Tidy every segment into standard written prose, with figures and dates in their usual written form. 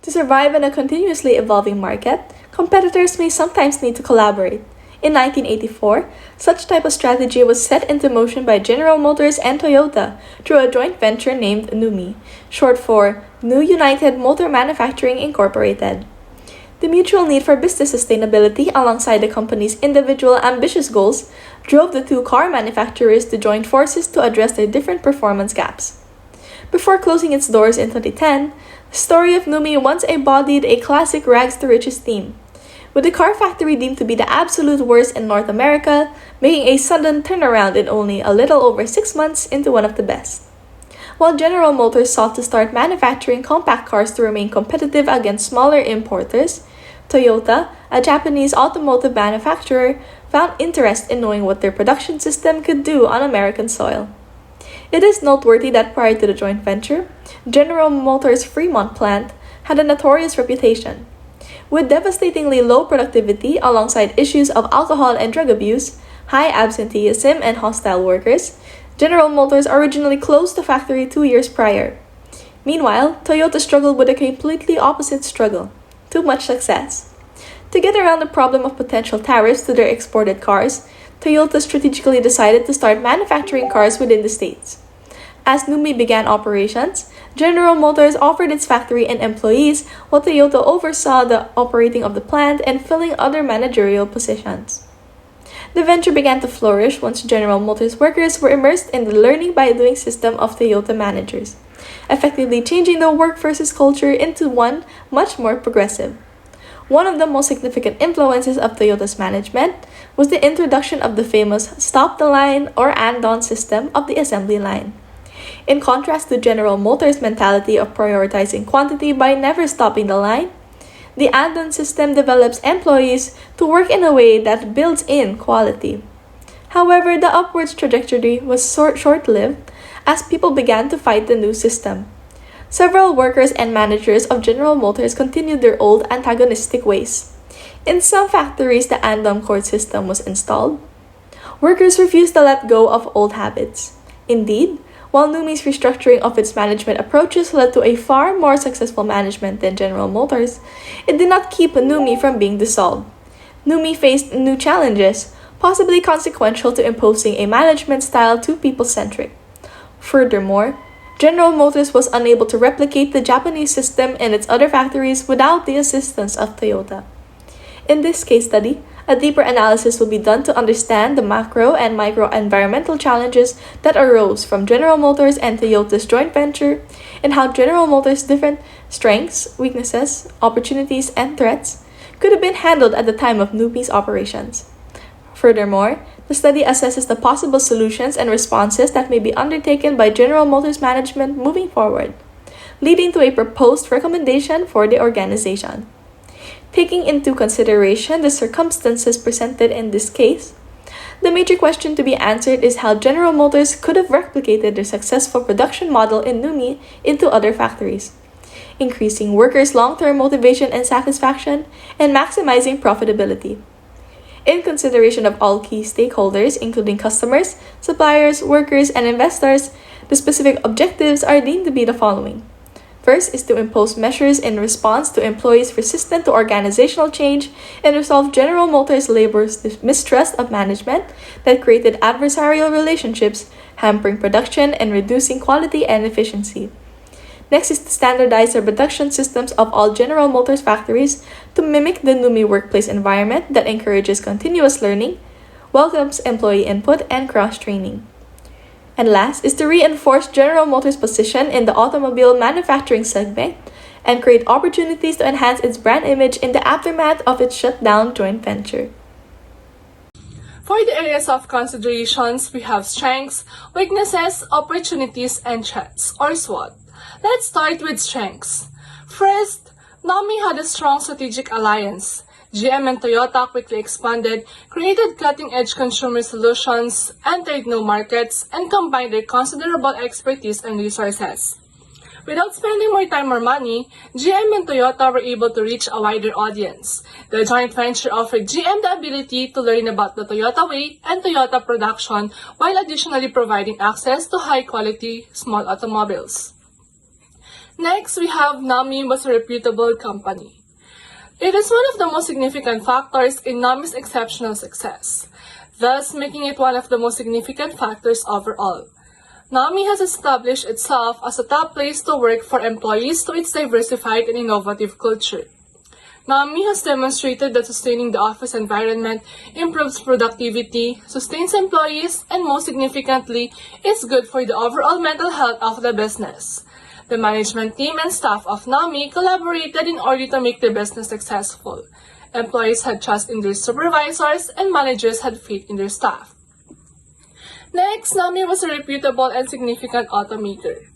To survive in a continuously evolving market, competitors may sometimes need to collaborate. In 1984, such type of strategy was set into motion by General Motors and Toyota through a joint venture named Nummi, short for New United Motor Manufacturing Incorporated. The mutual need for business sustainability alongside the company's individual ambitious goals drove the two car manufacturers to join forces to address their different performance gaps. Before closing its doors in 2010, the story of Nummi once embodied a classic rags to riches theme, with the car factory deemed to be the absolute worst in North America, making a sudden turnaround in only a little over 6 months into one of the best. While General Motors sought to start manufacturing compact cars to remain competitive against smaller importers, Toyota, a Japanese automotive manufacturer, found interest in knowing what their production system could do on American soil. It is noteworthy that prior to the joint venture, General Motors' Fremont plant had a notorious reputation. With devastatingly low productivity alongside issues of alcohol and drug abuse, high absenteeism, and hostile workers, General Motors originally closed the factory 2 years prior. Meanwhile, Toyota struggled with a completely opposite struggle: too much success. To get around the problem of potential tariffs to their exported cars, Toyota strategically decided to start manufacturing cars within the States. As Nummi began operations, General Motors offered its factory and employees, while Toyota oversaw the operating of the plant and filling other managerial positions. The venture began to flourish once General Motors workers were immersed in the learning by doing system of Toyota managers, effectively changing the workforce's culture into one much more progressive. One of the most significant influences of Toyota's management was the introduction of the famous stop the line or and-on system of the assembly line. In contrast to General Motors' mentality of prioritizing quantity by never stopping the line, the and-on system develops employees to work in a way that builds in quality. However, the upwards trajectory was short-lived as people began to fight the new system. Several workers and managers of General Motors continued their old antagonistic ways. In some factories, the and-on court system was installed. Workers refused to let go of old habits. Indeed, while Nummi's restructuring of its management approaches led to a far more successful management than General Motors, it did not keep Nummi from being dissolved. Nummi faced new challenges, possibly consequential to imposing a management style too people-centric. Furthermore, General Motors was unable to replicate the Japanese system in its other factories without the assistance of Toyota. In this case study, a deeper analysis will be done to understand the macro and micro environmental challenges that arose from General Motors and Toyota's joint venture, and how General Motors' different strengths, weaknesses, opportunities, and threats could have been handled at the time of Nummi's operations. Furthermore, the study assesses the possible solutions and responses that may be undertaken by General Motors management moving forward, leading to a proposed recommendation for the organization. Taking into consideration the circumstances presented in this case, the major question to be answered is how General Motors could have replicated their successful production model in Nummi into other factories, increasing workers' long-term motivation and satisfaction, and maximizing profitability. In consideration of all key stakeholders, including customers, suppliers, workers, and investors, the specific objectives are deemed to be the following. First is to impose measures in response to employees resistant to organizational change and resolve General Motors' labor's mistrust of management that created adversarial relationships, hampering production and reducing quality and efficiency. Next is to standardize the production systems of all General Motors factories to mimic the Nummi workplace environment that encourages continuous learning, welcomes employee input, and cross-training. And last is to reinforce General Motors' position in the automobile manufacturing segment and create opportunities to enhance its brand image in the aftermath of its shutdown joint venture. For the areas of considerations, we have strengths, weaknesses, opportunities, and threats, or SWOT. Let's start with strengths. First, Nummi had a strong strategic alliance. GM and Toyota quickly expanded, created cutting-edge consumer solutions, entered new markets, and combined their considerable expertise and resources. Without spending more time or money, GM and Toyota were able to reach a wider audience. The joint venture offered GM the ability to learn about the Toyota way and Toyota production while additionally providing access to high-quality small automobiles. Next, we have Nummi was a reputable company. It is one of the most significant factors in Nummi's exceptional success, thus making it one of the most significant factors overall. Nummi has established itself as a top place to work for employees to its diversified and innovative culture. Nummi has demonstrated that sustaining the office environment improves productivity, sustains employees, and most significantly, is good for the overall mental health of the business. The management team and staff of Nummi collaborated in order to make the business successful. Employees had trust in their supervisors, and managers had faith in their staff. Next, Nummi was a reputable and significant automaker.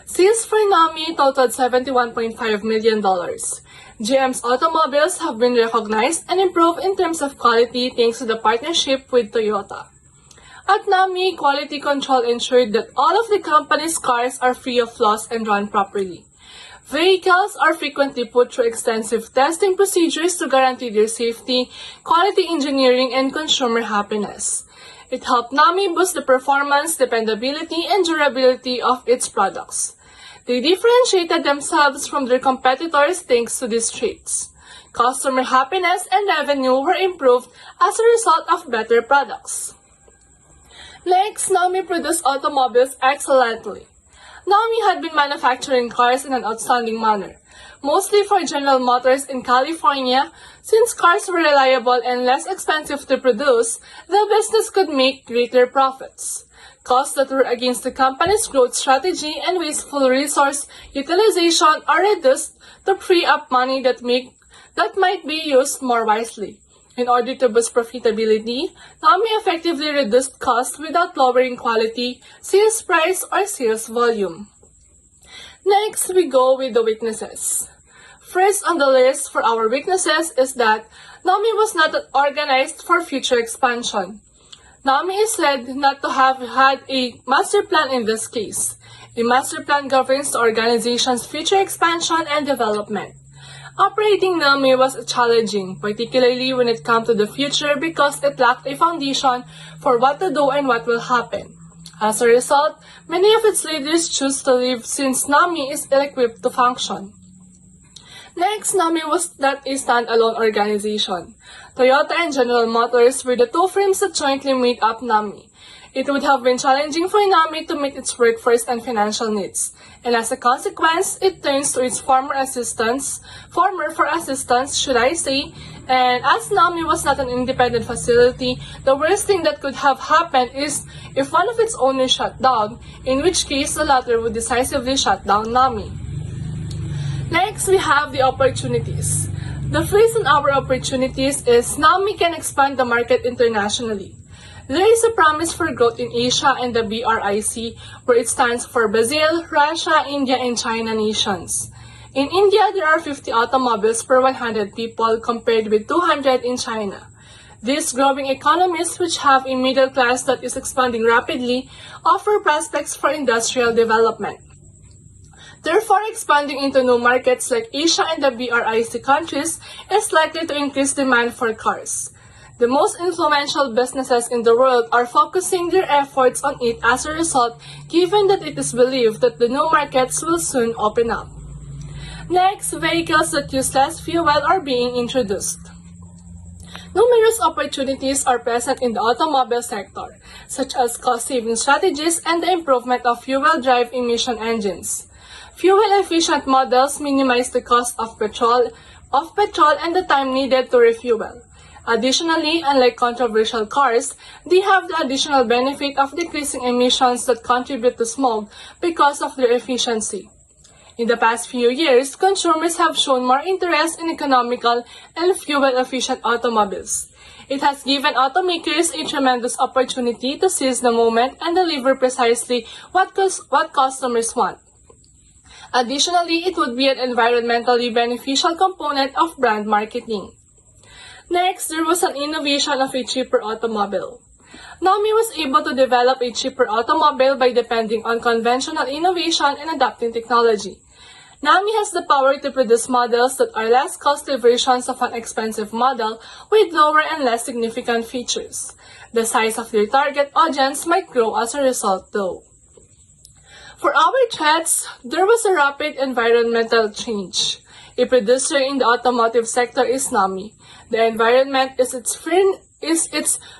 Sales for Nummi totaled $71.5 million. GM's automobiles have been recognized and improved in terms of quality thanks to the partnership with Toyota. At Nummi, quality control ensured that all of the company's cars are free of flaws and run properly. Vehicles are frequently put through extensive testing procedures to guarantee their safety, quality engineering, and consumer happiness. It helped Nummi boost the performance, dependability, and durability of its products. They differentiated themselves from their competitors thanks to these traits. Customer happiness and revenue were improved as a result of better products. Next, Nummi produced automobiles excellently. Nummi had been manufacturing cars in an outstanding manner, mostly for General Motors in California. Since cars were reliable and less expensive to produce, the business could make greater profits. Costs that were against the company's growth strategy and wasteful resource utilization are reduced to free up money that might be used more wisely. In order to boost profitability, Nummi effectively reduced costs without lowering quality, sales price, or sales volume. Next, we go with the weaknesses. First on the list for our weaknesses is that Nummi was not organized for future expansion. Nummi is said not to have had a master plan in this case. A master plan governs the organization's future expansion and development. Operating Nummi was challenging, particularly when it came to the future because it lacked a foundation for what to do and what will happen. As a result, many of its leaders choose to leave since Nummi is ill-equipped to function. Next, Nummi was not a standalone organization. Toyota and General Motors were the two firms that jointly made up Nummi. It would have been challenging for Nummi to meet its workforce and financial needs, and as a consequence, it turns to its former assistants, and as Nummi was not an independent facility, the worst thing that could have happened is if one of its owners shut down, in which case the latter would decisively shut down Nummi. Next, we have the opportunities. The first on our opportunities is Nummi can expand the market internationally. There is a promise for growth in Asia and the BRIC, where it stands for Brazil, Russia, India, and China nations. In India, there are 50 automobiles per 100 people compared with 200 in China. These growing economies, which have a middle class that is expanding rapidly, offer prospects for industrial development. Therefore, expanding into new markets like Asia and the BRIC countries is likely to increase demand for cars. The most influential businesses in the world are focusing their efforts on it as a result, given that it is believed that the new markets will soon open up. Next, vehicles that use less fuel are being introduced. Numerous opportunities are present in the automobile sector, such as cost-saving strategies and the improvement of fuel-drive emission engines. Fuel-efficient models minimize the cost of petrol and the time needed to refuel. Additionally, unlike controversial cars, they have the additional benefit of decreasing emissions that contribute to smog because of their efficiency. In the past few years, consumers have shown more interest in economical and fuel-efficient automobiles. It has given automakers a tremendous opportunity to seize the moment and deliver precisely what customers want. Additionally, it would be an environmentally beneficial component of brand marketing. Next, there was an innovation of a cheaper automobile. Nummi was able to develop a cheaper automobile by depending on conventional innovation and adapting technology. Nummi has the power to produce models that are less costly versions of an expensive model with lower and less significant features. The size of their target audience might grow as a result though. For our threats, there was a rapid environmental change. A producer in the automotive sector is Nummi. The environment is its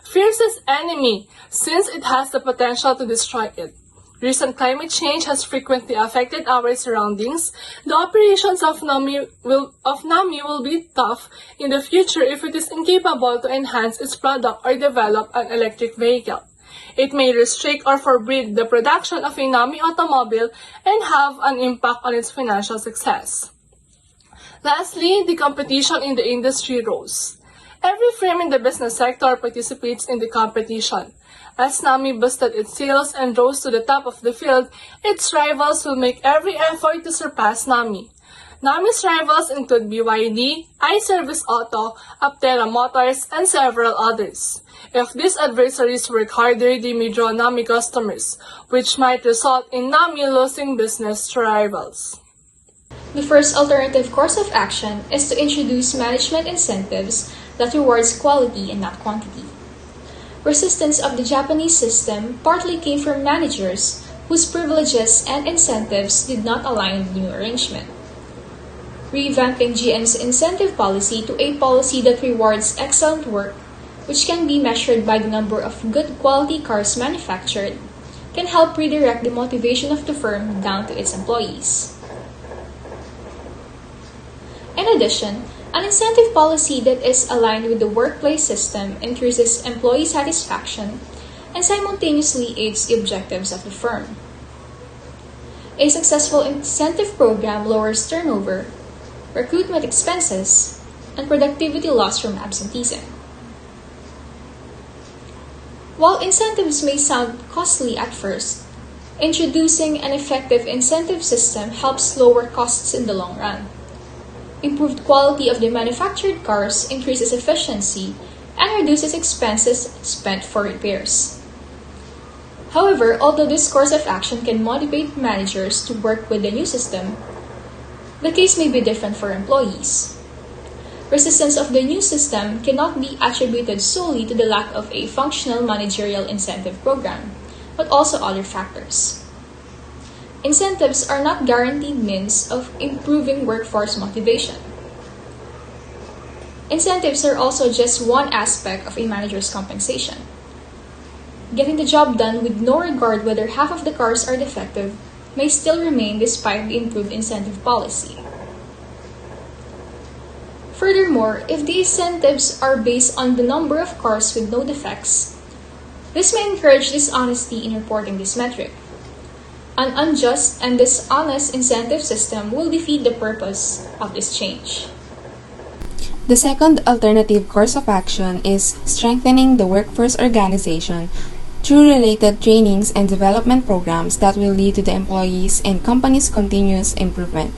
fiercest enemy since it has the potential to destroy it. Recent climate change has frequently affected our surroundings. The operations of Nummi will be tough in the future if it is incapable to enhance its product or develop an electric vehicle. It may restrict or forbid the production of a Nummi automobile and have an impact on its financial success. Lastly, the competition in the industry rose. Every firm in the business sector participates in the competition. As Nummi boosted its sales and rose to the top of the field, its rivals will make every effort to surpass Nummi. Nummi's rivals include BYD, iService Auto, Aptera Motors, and several others. If these adversaries work harder, they may draw Nummi customers, which might result in Nummi losing business to rivals. The first alternative course of action is to introduce management incentives that rewards quality and not quantity. Resistance of the Japanese system partly came from managers whose privileges and incentives did not align with the new arrangement. Revamping GM's incentive policy to a policy that rewards excellent work, which can be measured by the number of good quality cars manufactured, can help redirect the motivation of the firm down to its employees. In addition, an incentive policy that is aligned with the workplace system increases employee satisfaction and simultaneously aids the objectives of the firm. A successful incentive program lowers turnover, recruitment expenses, and productivity loss from absenteeism. While incentives may sound costly at first, introducing an effective incentive system helps lower costs in the long run. Improved quality of the manufactured cars increases efficiency and reduces expenses spent for repairs. However, although this course of action can motivate managers to work with the new system, the case may be different for employees. Resistance of the new system cannot be attributed solely to the lack of a functional managerial incentive program, but also other factors. Incentives are not guaranteed means of improving workforce motivation. Incentives are also just one aspect of a manager's compensation. Getting the job done with no regard whether half of the cars are defective may still remain despite the improved incentive policy. Furthermore, if the incentives are based on the number of cars with no defects, this may encourage dishonesty in reporting this metric. An unjust and dishonest incentive system will defeat the purpose of this change. The second alternative course of action is strengthening the workforce organization through related trainings and development programs that will lead to the employees and company's continuous improvement.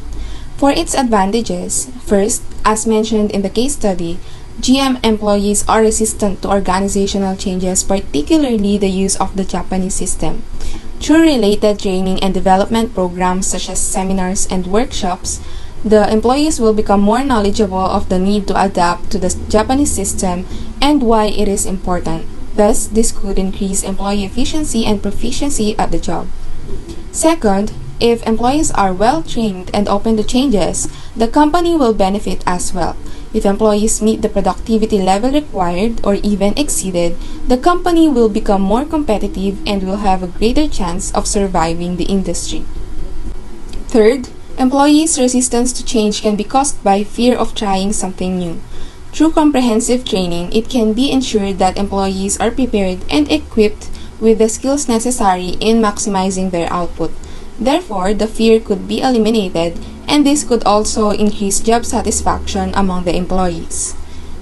For its advantages, first, as mentioned in the case study, GM employees are resistant to organizational changes, particularly the use of the Japanese system. Through related training and development programs such as seminars and workshops, the employees will become more knowledgeable of the need to adapt to the Japanese system and why it is important. Thus, this could increase employee efficiency and proficiency at the job. Second, if employees are well trained and open to changes, the company will benefit as well. If employees meet the productivity level required or even exceeded, the company will become more competitive and will have a greater chance of surviving the industry. Third, employees' resistance to change can be caused by fear of trying something new. Through comprehensive training, it can be ensured that employees are prepared and equipped with the skills necessary in maximizing their output. Therefore, the fear could be eliminated, and this could also increase job satisfaction among the employees.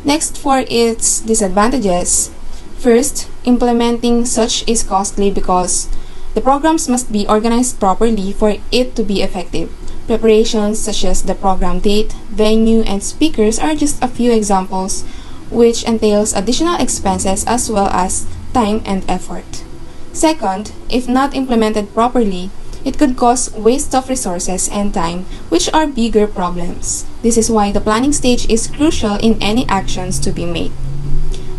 Next, for its disadvantages. First, implementing such is costly because the programs must be organized properly for it to be effective. Preparations such as the program date, venue, and speakers are just a few examples, which entails additional expenses as well as time and effort. Second, if not implemented properly, it could cause waste of resources and time, which are bigger problems. This is why the planning stage is crucial in any actions to be made.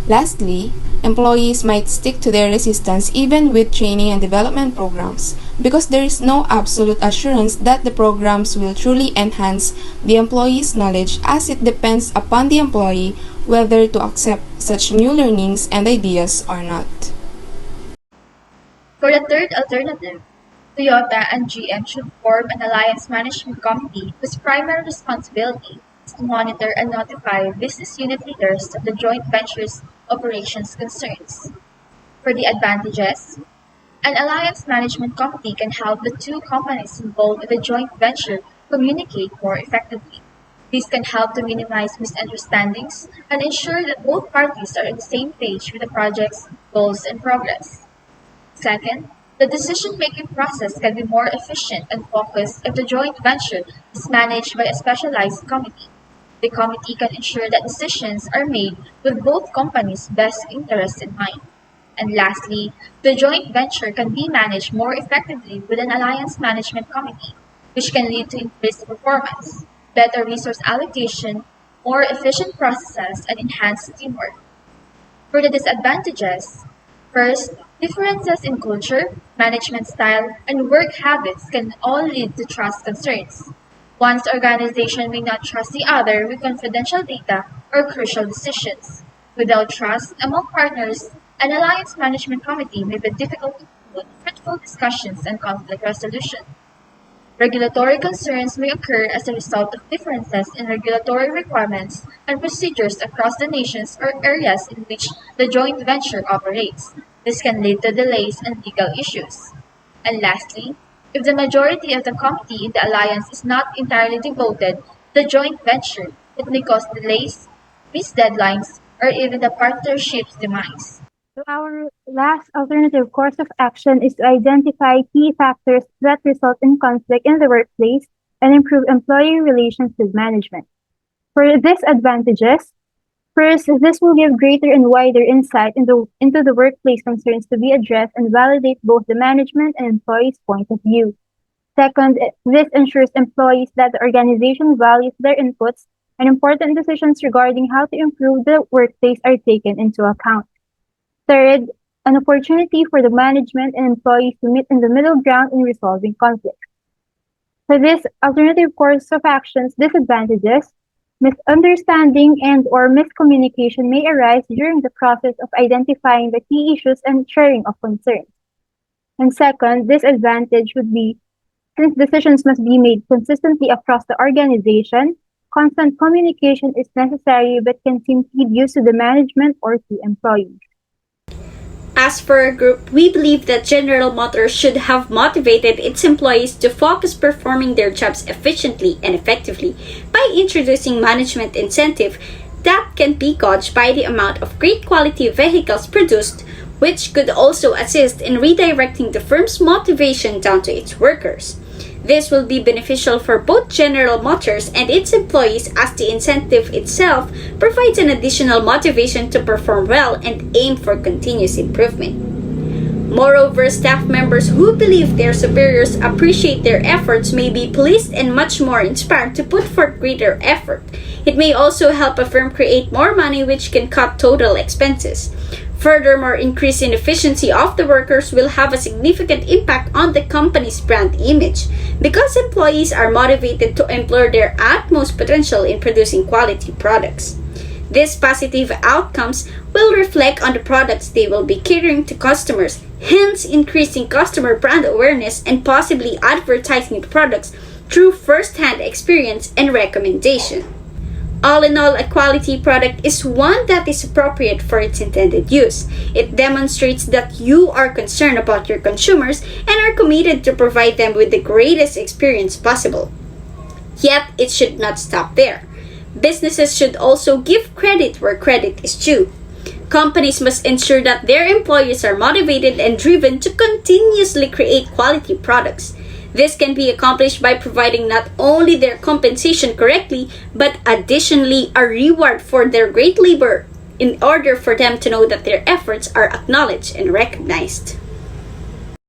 Lastly, employees might stick to their resistance even with training and development programs. because there is no absolute assurance that the programs will truly enhance the employee's knowledge, as it depends upon the employee whether to accept such new learnings and ideas or not. For the third alternative, Toyota and GM should form an alliance management committee whose primary responsibility is to monitor and notify business unit leaders of the joint venture's operations concerns. For the advantages, an alliance management committee can help the two companies involved in the joint venture communicate more effectively. This can help to minimize misunderstandings and ensure that both parties are on the same page with the project's goals and progress. Second, the decision-making process can be more efficient and focused if the joint venture is managed by a specialized committee. The committee can ensure that decisions are made with both companies' best interests in mind. And lastly, the joint venture can be managed more effectively with an alliance management committee, which can lead to increased performance, better resource allocation, more efficient processes, and enhanced teamwork. For the disadvantages, first, differences in culture, management style, and work habits can all lead to trust concerns. One's organization may not trust the other with confidential data or crucial decisions. Without trust among partners, an alliance management committee may be difficult to promote fruitful discussions and conflict resolution. Regulatory concerns may occur as a result of differences in regulatory requirements and procedures across the nations or areas in which the joint venture operates. This can lead to delays and legal issues. And lastly, if the majority of the committee in the alliance is not entirely devoted to the joint venture, it may cause delays, missed deadlines, or even the partnership's demise. So our last alternative course of action is to identify key factors that result in conflict in the workplace and improve employee relations with management. For these advantages, first, this will give greater and wider insight into the workplace concerns to be addressed and validate both the management and employees' point of view. Second, this ensures employees that the organization values their inputs and important decisions regarding how to improve the workplace are taken into account. Third, an opportunity for the management and employees to meet in the middle ground in resolving conflicts. For this alternative course of action's disadvantages, misunderstanding and/or miscommunication may arise during the process of identifying the key issues and sharing of concerns. And second, disadvantage would be since decisions must be made consistently across the organization, constant communication is necessary but can seem tedious to the management or to employees. As for our group, we believe that General Motors should have motivated its employees to focus performing their jobs efficiently and effectively by introducing management incentive that can be gauged by the amount of great quality vehicles produced, which could also assist in redirecting the firm's motivation down to its workers. This will be beneficial for both General Motors and its employees, as the incentive itself provides an additional motivation to perform well and aim for continuous improvement. Moreover, staff members who believe their superiors appreciate their efforts may be pleased and much more inspired to put forth greater effort. It may also help a firm create more money, which can cut total expenses. Furthermore, increase in efficiency of the workers will have a significant impact on the company's brand image, because employees are motivated to employ their utmost potential in producing quality products. These positive outcomes will reflect on the products they will be catering to customers, hence increasing customer brand awareness and possibly advertising the products through first-hand experience and recommendation. All in all, a quality product is one that is appropriate for its intended use. It demonstrates that you are concerned about your consumers and are committed to provide them with the greatest experience possible. Yet, it should not stop there. Businesses should also give credit where credit is due. Companies must ensure that their employees are motivated and driven to continuously create quality products. This can be accomplished by providing not only their compensation correctly, but additionally a reward for their great labor in order for them to know that their efforts are acknowledged and recognized.